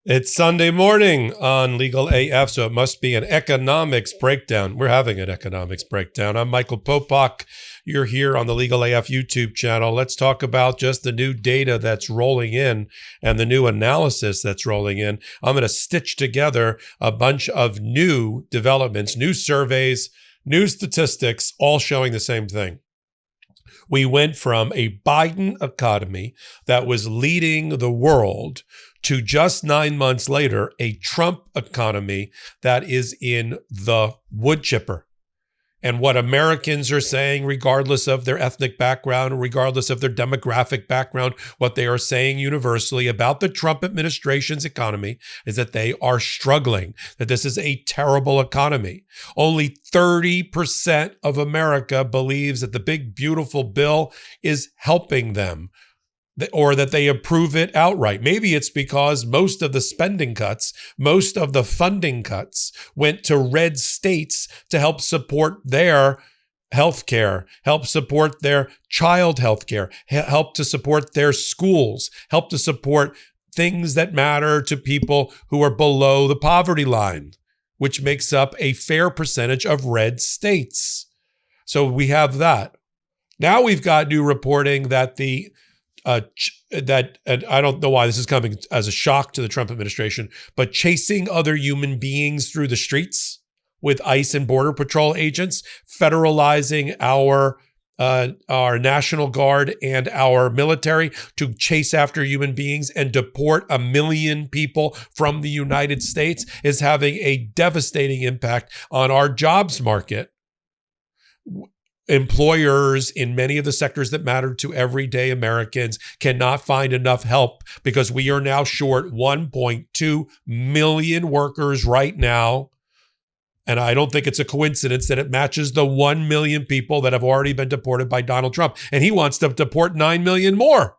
It's Sunday morning on Legal AF, so it must be an economics breakdown. We're having an economics breakdown. I'm Michael Popok. You're here on the Legal AF YouTube channel. Let's talk about just the new data that's rolling in and the new analysis that's rolling in. I'm going to stitch together a bunch of new developments, new surveys, new statistics, all showing the same thing. We went from a Biden economy that was leading the world to just 9 months later, a Trump economy that is in the wood chipper. And what Americans are saying, regardless of their ethnic background, regardless of their demographic background, what they are saying universally about the Trump administration's economy is that they are struggling, that this is a terrible economy. Only 30% of America believes that the big, beautiful bill is helping them, or that they approve it outright. Maybe it's because most of the spending cuts, most of the funding cuts went to red states to help support their health care, help support their child health care, help to support their schools, help to support things that matter to people who are below the poverty line, which makes up a fair percentage of red states. So we have that. Now we've got new reporting that and I don't know why this is coming as a shock to the Trump administration, but chasing other human beings through the streets with ICE and Border Patrol agents, federalizing our National Guard and our military to chase after human beings and deport 1 million people from the United States is having a devastating impact on our jobs market. Employers in many of the sectors that matter to everyday Americans cannot find enough help because we are now short 1.2 million workers right now. And I don't think it's a coincidence that it matches the 1 million people that have already been deported by Donald Trump. And he wants to deport 9 million more.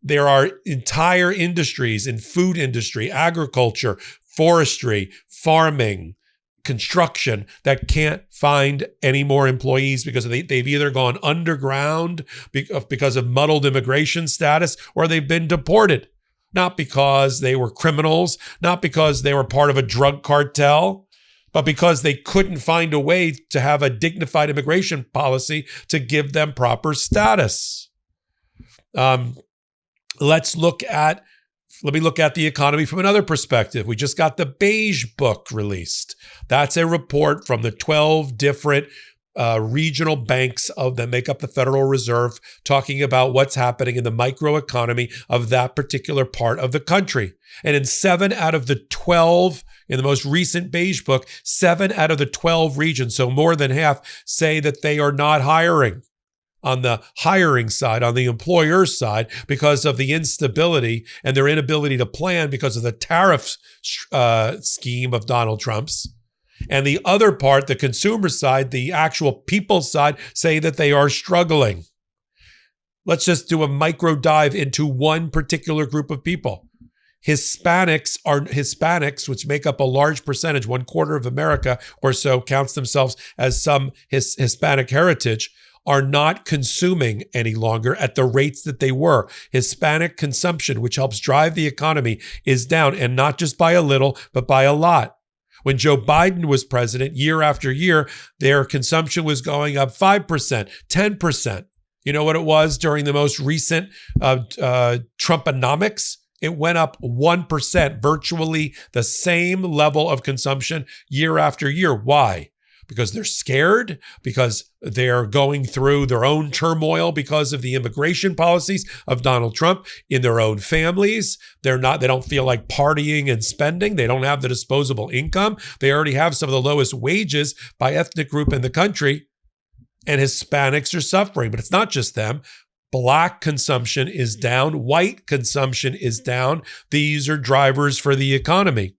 There are entire industries in food industry, agriculture, forestry, farming, construction that can't find any more employees because they've either gone underground because of muddled immigration status or they've been deported. Not because they were criminals, not because they were part of a drug cartel, but because they couldn't find a way to have a dignified immigration policy to give them proper status. Let me look at the economy from another perspective. We just got the Beige Book released. That's a report from the 12 different regional banks that make up the Federal Reserve, talking about what's happening in the microeconomy of that particular part of the country. And in 7 out of the 12, in the most recent Beige Book, 7 out of the 12 regions, so more than half, say that they are not hiring on the hiring side, on the employer's side, because of the instability and their inability to plan because of the tariff scheme of Donald Trump's. And the other part, the consumer side, the actual people side, say that they are struggling. Let's just do a micro dive into one particular group of people. Hispanics, which make up a large percentage, 1/4 of America or so counts themselves as some Hispanic heritage, are not consuming any longer at the rates that they were. Hispanic consumption, which helps drive the economy, is down, and not just by a little, but by a lot. When Joe Biden was president, year after year, their consumption was going up 5%, 10%. You know what it was during the most recent Trumponomics? It went up 1%, virtually the same level of consumption year after year. Why? Because they're scared, because they're going through their own turmoil because of the immigration policies of Donald Trump in their own families. They don't feel like partying and spending. They don't have the disposable income. They already have some of the lowest wages by ethnic group in the country, and Hispanics are suffering. But it's not just them. Black consumption is down. White consumption is down. These are drivers for the economy.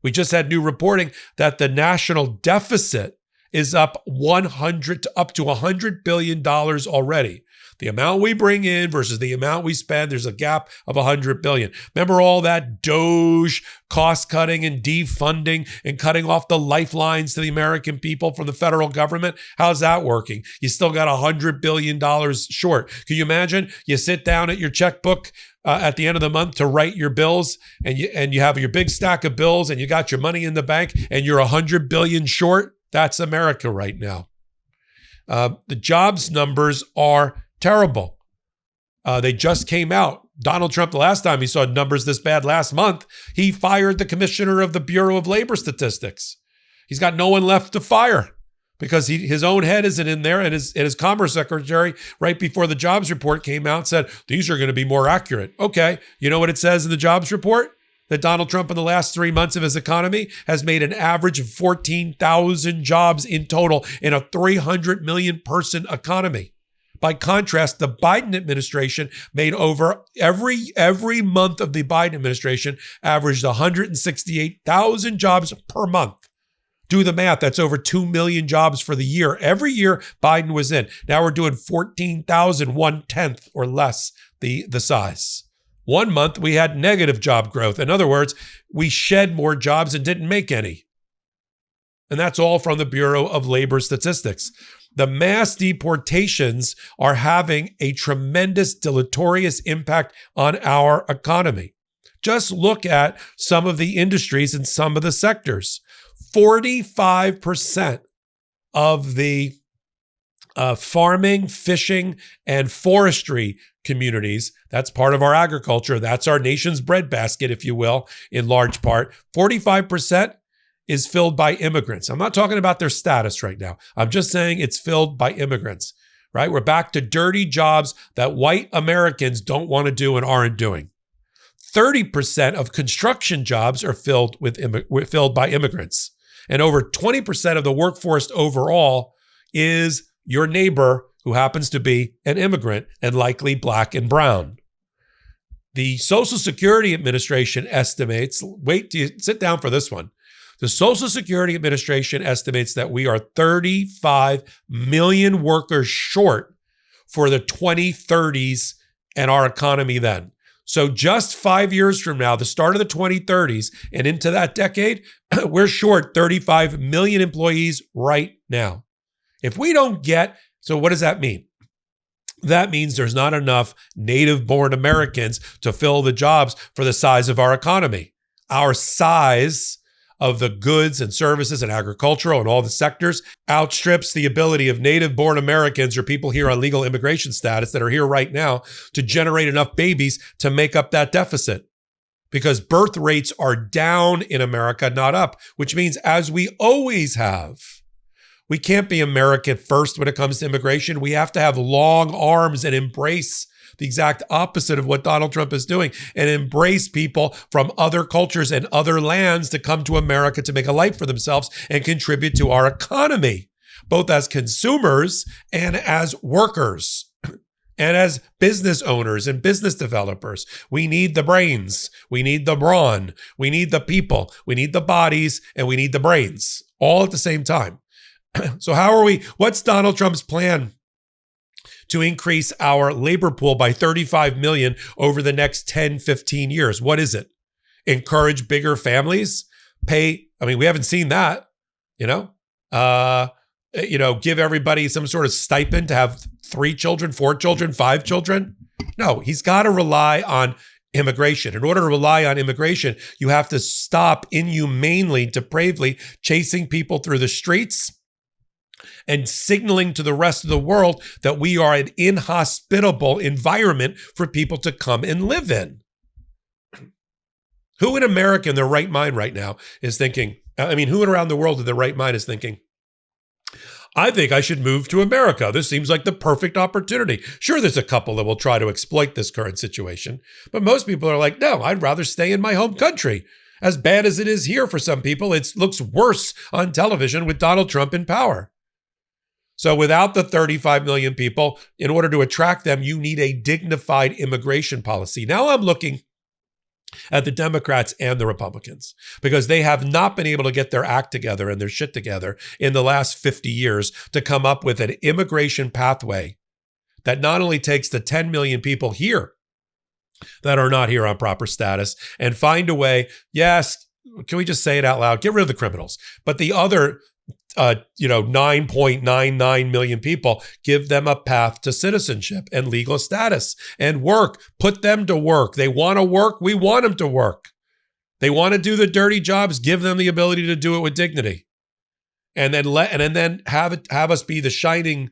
We just had new reporting that the national deficit is up to $100 billion already. The amount we bring in versus the amount we spend, there's a gap of $100 billion. Remember all that Doge cost cutting and defunding and cutting off the lifelines to the American people from the federal government? How's that working? You still got $100 billion short. Can you imagine? You sit down at your checkbook at the end of the month to write your bills, and you have your big stack of bills, and you got your money in the bank, and you're $100 billion short. That's America right now. The jobs numbers are terrible. They just came out. Donald Trump, the last time he saw numbers this bad last month, he fired the commissioner of the Bureau of Labor Statistics. He's got no one left to fire because his own head isn't in there. And his Commerce Secretary, right before the jobs report came out, said, these are going to be more accurate. Okay, you know what it says in the jobs report? That Donald Trump in the last 3 months of his economy has made an average of 14,000 jobs in total in a 300 million person economy. By contrast, the Biden administration made over every month of the Biden administration averaged 168,000 jobs per month. Do the math. That's over 2 million jobs for the year. Every year Biden was in. Now we're doing 14,000, 1/10 or less the size. 1 month we had negative job growth. In other words, we shed more jobs and didn't make any. And that's all from the Bureau of Labor Statistics. The mass deportations are having a tremendous deleterious impact on our economy. Just look at some of the industries and some of the sectors. 45% of the farming, fishing, and forestry communities, that's part of our agriculture, that's our nation's breadbasket, if you will, in large part, 45% is filled by immigrants. I'm not talking about their status right now. I'm just saying it's filled by immigrants, right? We're back to dirty jobs that white Americans don't want to do and aren't doing. 30% of construction jobs are filled by immigrants. And over 20% of the workforce overall is your neighbor who happens to be an immigrant and likely black and brown. The Social Security Administration estimates, sit down for this one. The Social Security Administration estimates that we are 35 million workers short for the 2030s and our economy then. So just 5 years from now, the start of the 2030s and into that decade, we're short 35 million employees right now. If we don't get, so what does that mean? That means there's not enough native-born Americans to fill the jobs for the size of our economy. Our size of the goods and services and agricultural and all the sectors outstrips the ability of native-born Americans or people here on legal immigration status that are here right now to generate enough babies to make up that deficit. Because birth rates are down in America, not up, which means as we always have, we can't be American first when it comes to immigration. We have to have long arms and embrace the exact opposite of what Donald Trump is doing and embrace people from other cultures and other lands to come to America to make a life for themselves and contribute to our economy, both as consumers and as workers and as business owners and business developers. We need the brains. We need the brawn. We need the people. We need the bodies and we need the brains all at the same time. So what's Donald Trump's plan to increase our labor pool by 35 million over the next 10, 15 years? What is it? Encourage bigger families? We haven't seen that, give everybody some sort of stipend to have 3 children, 4 children, 5 children? No, he's got to rely on immigration. In order to rely on immigration, you have to stop inhumanely, depravely chasing people through the streets and signaling to the rest of the world that we are an inhospitable environment for people to come and live in. Who in America in their right mind right now is thinking, who around the world in their right mind is thinking, I think I should move to America. This seems like the perfect opportunity. Sure, there's a couple that will try to exploit this current situation, but most people are like, no, I'd rather stay in my home country. As bad as it is here for some people, it looks worse on television with Donald Trump in power. So without the 35 million people, in order to attract them, you need a dignified immigration policy. Now I'm looking at the Democrats and the Republicans because they have not been able to get their act together and their shit together in the last 50 years to come up with an immigration pathway that not only takes the 10 million people here that are not here on proper status and find a way, yes, can we just say it out loud? Get rid of the criminals. But the other 9.99 million people, give them a path to citizenship and legal status and work. Put them to work. They want to work. We want them to work. They want to do the dirty jobs. Give them the ability to do it with dignity. And then have us be the shining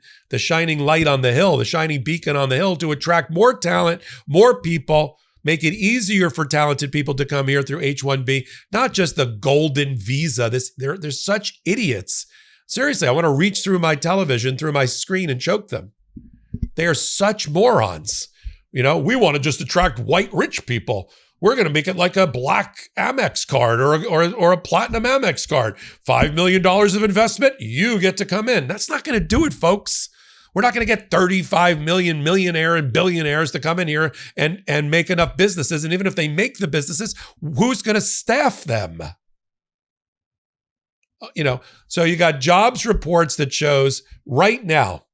light on the hill, the shining beacon on the hill to attract more talent, more people. Make it easier for talented people to come here through H-1B, not just the golden visa. They're such idiots. Seriously, I want to reach through my television, through my screen and choke them. They are such morons. We want to just attract white rich people. We're going to make it like a black Amex card or a platinum Amex card. $5 million of investment, you get to come in. That's not going to do it, folks. We're not going to get 35 million millionaire and billionaires to come in here and make enough businesses. And even if they make the businesses, who's going to staff them? So you got jobs reports that shows right now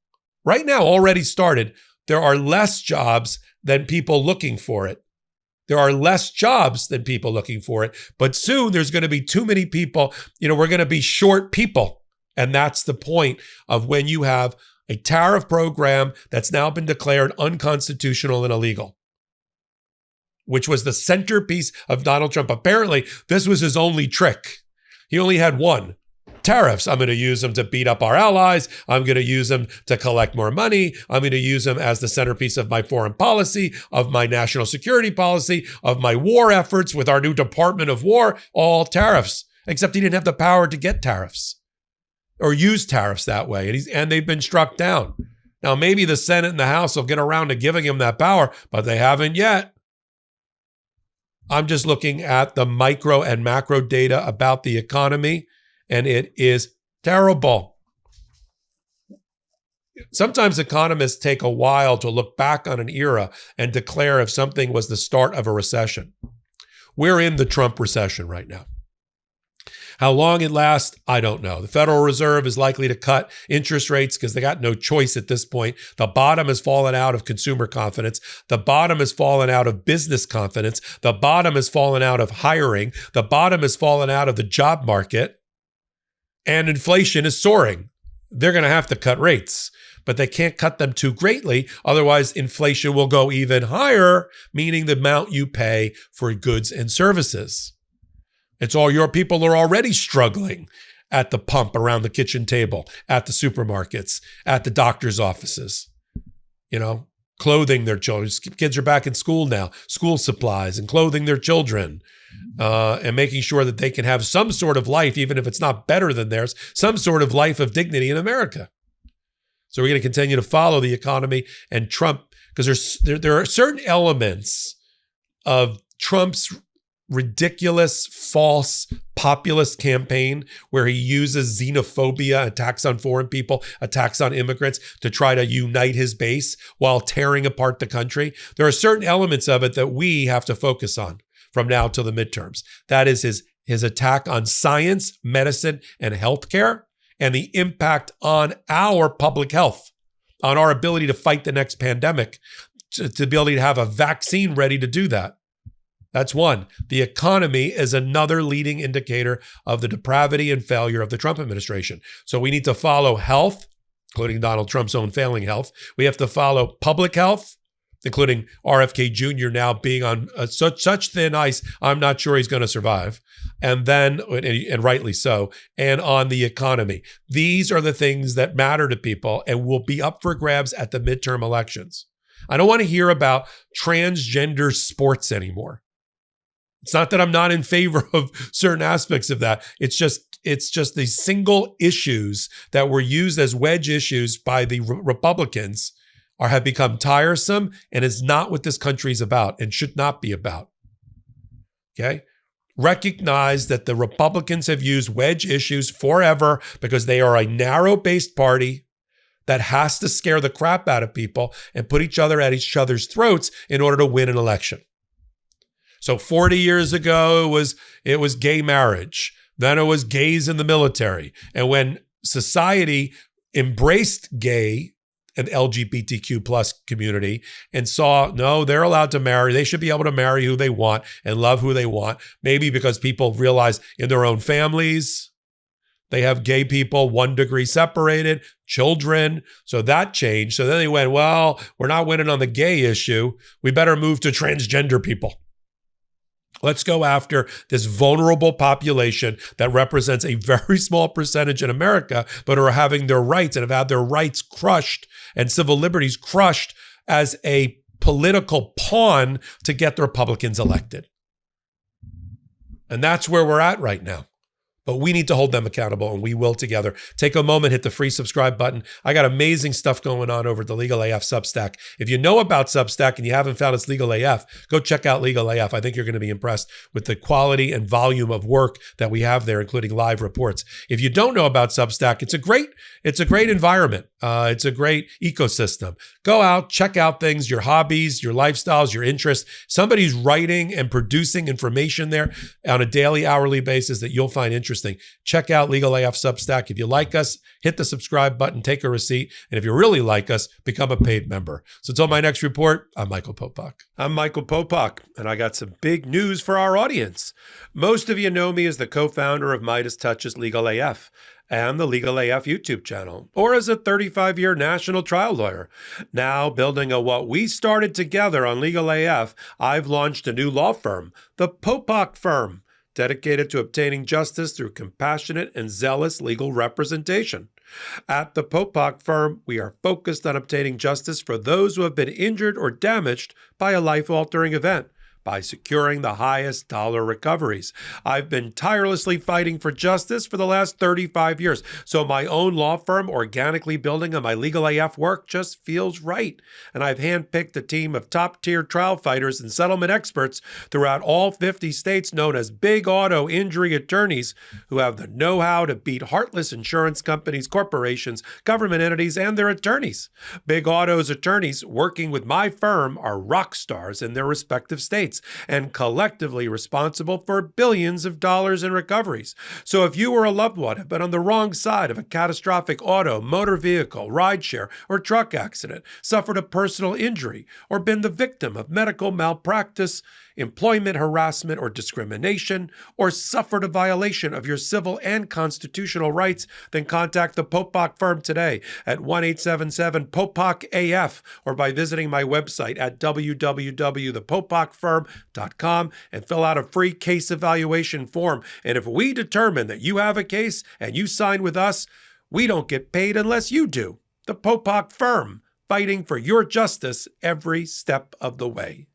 already started, there are less jobs than people looking for it. There are less jobs than people looking for it. But soon there's going to be too many people. We're going to be short people. And that's the point of when you have a tariff program that's now been declared unconstitutional and illegal, which was the centerpiece of Donald Trump. Apparently, this was his only trick. He only had one. Tariffs. I'm going to use them to beat up our allies. I'm going to use them to collect more money. I'm going to use them as the centerpiece of my foreign policy, of my national security policy, of my war efforts with our new Department of War, all tariffs, except he didn't have the power to get tariffs or use tariffs that way. And they've been struck down. Now, maybe the Senate and the House will get around to giving him that power, but they haven't yet. I'm just looking at the micro and macro data about the economy, and it is terrible. Sometimes economists take a while to look back on an era and declare if something was the start of a recession. We're in the Trump recession right now. How long it lasts, I don't know. The Federal Reserve is likely to cut interest rates because they got no choice at this point. The bottom has fallen out of consumer confidence. The bottom has fallen out of business confidence. The bottom has fallen out of hiring. The bottom has fallen out of the job market. And inflation is soaring. They're going to have to cut rates, but they can't cut them too greatly. Otherwise, inflation will go even higher, meaning the amount you pay for goods and services. It's all your people are already struggling at the pump, around the kitchen table, at the supermarkets, at the doctor's offices, clothing their children. Kids are back in school now, school supplies and clothing their children, and making sure that they can have some sort of life, even if it's not better than theirs, some sort of life of dignity in America. So we're going to continue to follow the economy and Trump, because there are certain elements of Trump's ridiculous, false, populist campaign where he uses xenophobia, attacks on foreign people, attacks on immigrants to try to unite his base while tearing apart the country. There are certain elements of it that we have to focus on from now till the midterms. That is his attack on science, medicine, and healthcare, and the impact on our public health, on our ability to fight the next pandemic, to be able to have a vaccine ready to do that. That's one. The economy is another leading indicator of the depravity and failure of the Trump administration. So we need to follow health, including Donald Trump's own failing health. We have to follow public health, including RFK Jr. now being on such thin ice, I'm not sure he's going to survive. And then, and rightly so, and on the economy. These are the things that matter to people and will be up for grabs at the midterm elections. I don't want to hear about transgender sports anymore. It's not that I'm not in favor of certain aspects of that. It's just these single issues that were used as wedge issues by the Republicans have become tiresome and is not what this country is about and should not be about. Okay? Recognize that the Republicans have used wedge issues forever because they are a narrow-based party that has to scare the crap out of people and put each other at each other's throats in order to win an election. So 40 years ago, it was gay marriage. Then it was gays in the military. And when society embraced gay an LGBTQ plus community and saw, no, they're allowed to marry. They should be able to marry who they want and love who they want. Maybe because people realize in their own families, they have gay people 1 degree separated, children. So that changed. So then they went, well, we're not winning on the gay issue. We better move to transgender people. Let's go after this vulnerable population that represents a very small percentage in America, but are having their rights and have had their rights crushed and civil liberties crushed as a political pawn to get the Republicans elected. And that's where we're at right now. But we need to hold them accountable, and we will together. Take a moment, hit the free subscribe button. I got amazing stuff going on over at the Legal AF Substack. If you know about Substack and you haven't found its Legal AF, go check out Legal AF. I think you're going to be impressed with the quality and volume of work that we have there, including live reports. If you don't know about Substack, it's a great environment. It's a great ecosystem. Go out, check out things, your hobbies, your lifestyles, your interests. Somebody's writing and producing information there on a daily, hourly basis that you'll find interesting. Check out Legal AF Substack. If you like us, hit the subscribe button, take a receipt. And if you really like us, become a paid member. So until my next report, I'm Michael Popok. I'm Michael Popok, and I got some big news for our audience. Most of you know me as the co-founder of Midas Touch's Legal AF and the Legal AF YouTube channel, or as a 35-year national trial lawyer. Now, building on what we started together on Legal AF, I've launched a new law firm, the Popok Firm, dedicated to obtaining justice through compassionate and zealous legal representation. At the Popok Firm, we are focused on obtaining justice for those who have been injured or damaged by a life-altering event, by securing the highest dollar recoveries. I've been tirelessly fighting for justice for the last 35 years, so my own law firm organically building on my Legal AF work just feels right. And I've handpicked a team of top-tier trial fighters and settlement experts throughout all 50 states known as big auto injury attorneys who have the know-how to beat heartless insurance companies, corporations, government entities, and their attorneys. Big Auto's attorneys working with my firm are rock stars in their respective states and collectively responsible for billions of dollars in recoveries. So if you or a loved one have been on the wrong side of a catastrophic auto, motor vehicle, rideshare, or truck accident, suffered a personal injury, or been the victim of medical malpractice, employment harassment or discrimination, or suffered a violation of your civil and constitutional rights, then contact the Popok Firm today at 1-877-POPOK-AF or by visiting my website at www.thepopokfirm.com and fill out a free case evaluation form. And if we determine that you have a case and you sign with us, we don't get paid unless you do. The Popok Firm, fighting for your justice every step of the way.